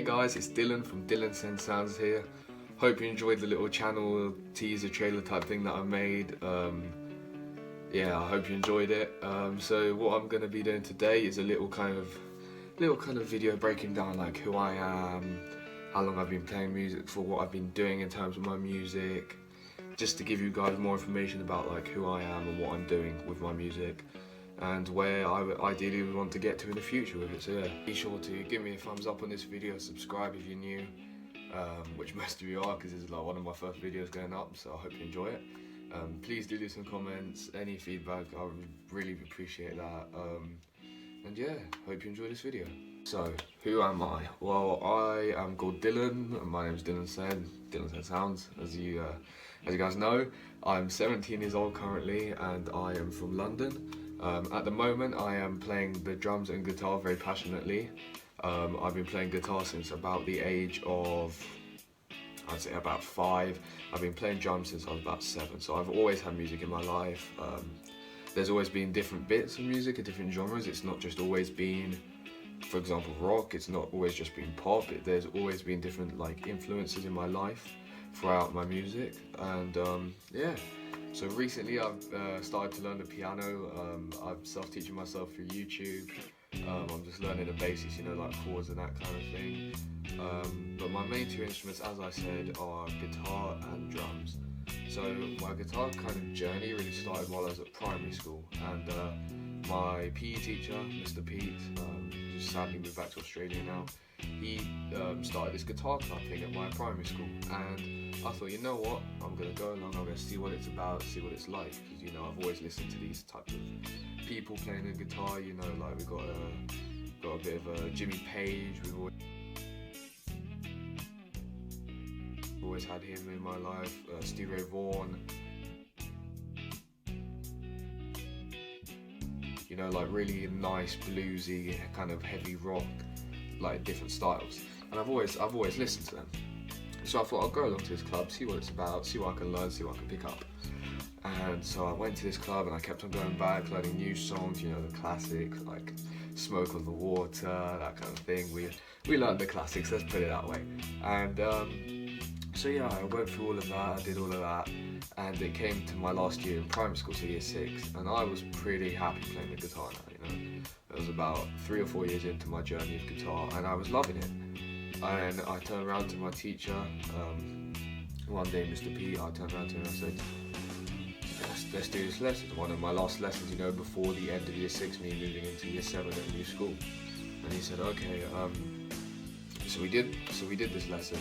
guys, it's Dhillon from Dhillon SenSoundz here. Hope you enjoyed the little channel teaser trailer type thing that I made. Yeah, I hope you enjoyed it. So what I'm gonna be doing today is a little kind of video breaking down like who I am, how long I've been playing music for, what I've been doing in terms of my music, just to give you guys more information about like who I am and what I'm doing with my music, and where I ideally would want to get to in the future with it. So yeah, be sure to give me a thumbs up on this video, subscribe if you're new, which most of you are, because this is like one of my first videos going up, so I hope you enjoy it. Please do leave some comments, any feedback, I would really appreciate that. And yeah, hope you enjoy this video. So, who am I? Well, I am called Dhillon, and my name is Dhillon SenSoundz, as you guys know. I'm 17 years old currently, and I am from London. At the moment, I am playing the drums and guitar very passionately. I've been playing guitar since about the age of, I'd say about 5. I've been playing drums since I was about 7, so I've always had music in my life. There's always been different bits of music and different genres. It's not just always been, for example, rock. It's not always just been pop. There's always been different like influences in my life throughout my music, and yeah. So recently I've started to learn the piano. I'm self-teaching myself through YouTube. I'm just learning the basics, you know, like chords and that kind of thing. But my main 2 instruments, as I said, are guitar and drums. So my guitar kind of journey really started while I was at primary school, and my PE teacher, Mr. Pete, who's sadly moved back to Australia now, he started this guitar club thing at my primary school, and I thought, you know what, I'm going to go along, I'm going to see what it's about, see what it's like, because, you know, I've always listened to these types of people playing the guitar, you know, like we've got a bit of a Jimmy Page, we've always had him in my life, Stevie Ray Vaughan, you know, like really nice bluesy kind of heavy rock, like different styles, and I've always listened to them. So I thought I'll go along to this club, see what it's about, see what I can learn, see what I can pick up. And so I went to this club and I kept on going back, learning new songs, you know, the classics like Smoke on the Water, that kind of thing. We learned the classics, let's put it that way. And so yeah, I went through all of that, I did all of that, and it came to my last year in primary school, so year 6, and I was pretty happy playing the guitar now, you know. It was about 3 or 4 years into my journey of guitar, and I was loving it. And I turned around to my teacher, one day, Mr. P, I turned around to him and I said, let's do this lesson. One of my last lessons, you know, before the end of year 6, me moving into year 7 at a new school. And he said, okay, so we did this lesson.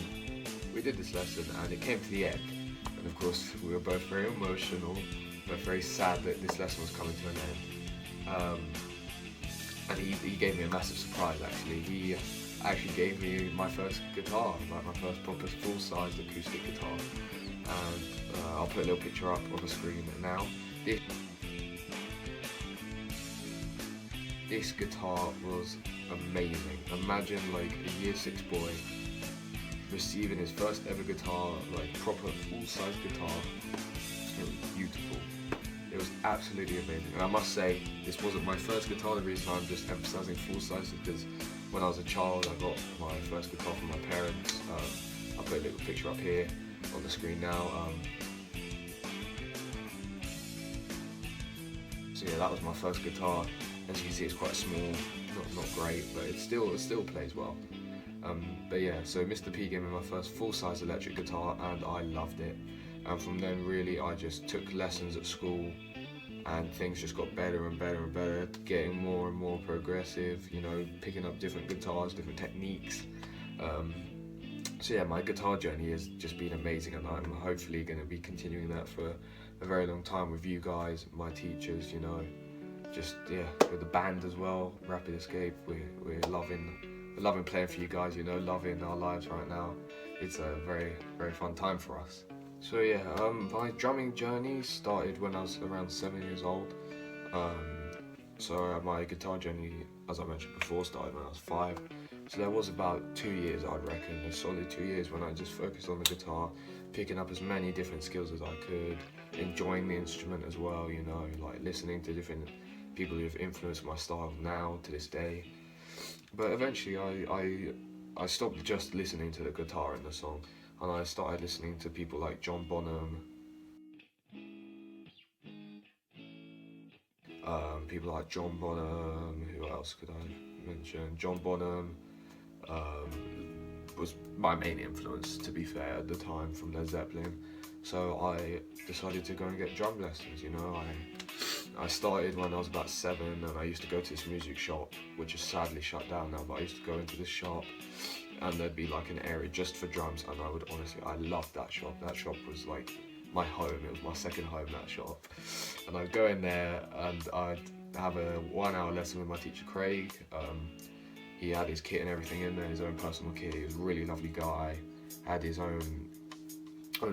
We did this lesson, and it came to the end. And of course, we were both very emotional, but very sad that this lesson was coming to an end. And he gave me a massive surprise, actually. He actually gave me my first guitar, like my first proper full-sized acoustic guitar. And I'll put a little picture up on the screen now. This guitar was amazing. Imagine like a year 6 boy receiving his first ever guitar, like proper full-size guitar. It was beautiful. It was absolutely amazing. And I must say, this wasn't my first guitar. The reason I'm just emphasizing full-size is because when I was a child, I got my first guitar from my parents. I'll put a little picture up here on the screen now. So yeah, that was my first guitar. As you can see, it's quite small, not great, but it still plays well. But yeah, so Mr. P gave me my first full-size electric guitar, and I loved it. And from then, really, I just took lessons at school, and things just got better and better and better, getting more and more progressive, you know, picking up different guitars, different techniques. So yeah, my guitar journey has just been amazing, and I'm hopefully going to be continuing that for a very long time with you guys, my teachers, you know, just, yeah, with the band as well, Rapid Escape. We're loving playing for you guys, you know, loving our lives right now. It's a very, very fun time for us. So yeah, my drumming journey started when I was around 7 years old. So my guitar journey, as I mentioned before, started when I was 5. So there was about 2 years, I'd reckon, a solid 2 years when I just focused on the guitar, picking up as many different skills as I could, enjoying the instrument as well, you know, like listening to different people who have influenced my style now to this day. But eventually I I stopped just listening to the guitar in the song, and I started listening to people like John Bonham, who else could I mention? John Bonham was my main influence, to be fair, at the time, from Led Zeppelin. So I decided to go and get drum lessons, you know. I started when I was about 7, and I used to go to this music shop, which is sadly shut down now, but I used to go into this shop, and there'd be like an area just for drums, and I loved that shop. That shop was like my home. It was my second home, that shop. And I'd go in there, and I'd have a 1-hour lesson with my teacher, Craig. He had his kit and everything in there, his own personal kit. He was a really lovely guy, had his own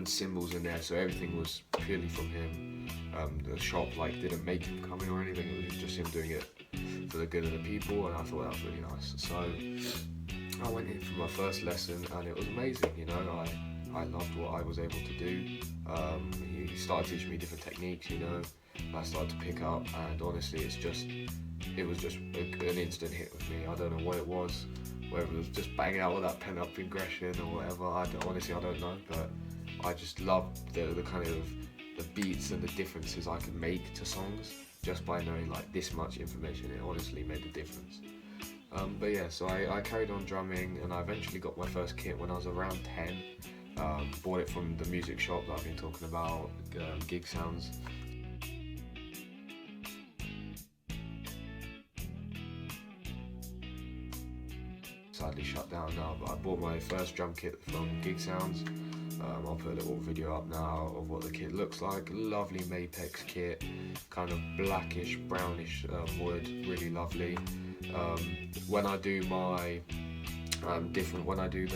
cymbals in there, so everything was purely from him. The shop didn't make him come in or anything, it was just him doing it for the good of the people, and I thought that was really nice. So I went in for my first lesson, and it was amazing, you know. I loved what I was able to do. He started teaching me different techniques, you know. I started to pick up, and honestly it was just an instant hit with me. I don't know what it was, whether it was just banging out all that pent-up aggression or whatever. Honestly, I don't know, but I just loved the kind of the beats and the differences I could make to songs just by knowing like this much information. It honestly made a difference. But yeah, so I carried on drumming, and I eventually got my first kit when I was around 10. Bought it from the music shop that I've been talking about, Gig Sounds. Sadly shut down now, but I bought my first drum kit from Gig Sounds. I'll put a little video up now of what the kit looks like. Lovely Mapex kit, kind of blackish, brownish wood, really lovely. When I do the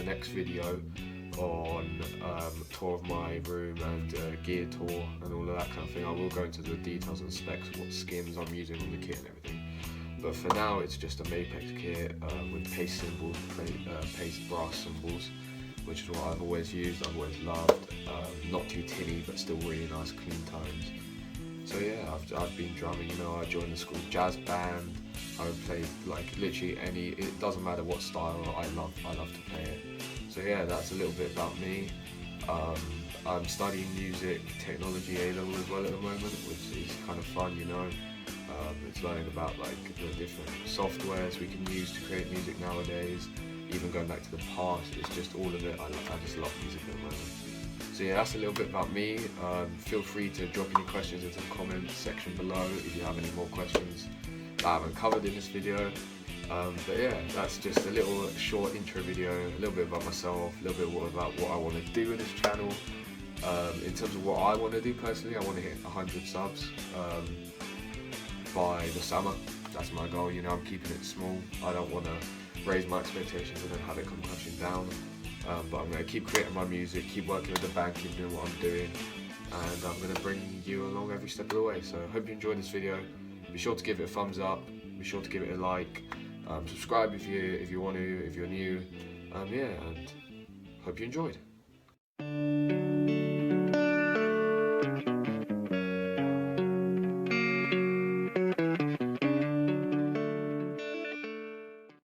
next video on tour of my room and gear tour and all of that kind of thing, I will go into the details and specs, what skims I'm using on the kit and everything. But for now, it's just a Mapex kit with paste cymbals, paste brass cymbals, which is what I've always used, I've always loved. Not too tinny, but still really nice, clean tones. So yeah, I've been drumming, you know. I joined the school jazz band. I would play like literally any, it doesn't matter what style, I love to play it. So yeah, that's a little bit about me. I'm studying music technology A-level as well at the moment, which is kind of fun, you know. It's learning about like the different softwares we can use to create music nowadays, even going back to the past. It's just all of it. I just love music at the moment. So yeah, that's a little bit about me. Feel free to drop any questions into the comments section below if you have any more questions that I haven't covered in this video. But yeah, that's just a little short intro video, a little bit about myself, a little bit about what I want to do with this channel. In terms of what I want to do personally, I want to hit 100 subs by the summer. That's my goal, you know. I'm keeping it small. I don't want to raise my expectations and then have it come crashing down. But I'm going to keep creating my music, keep working with the band, keep doing what I'm doing, and I'm going to bring you along every step of the way. So I hope you enjoyed this video. Be sure to give it a thumbs up, be sure to give it a like, subscribe if you want to, if you're new. Yeah, and hope you enjoyed.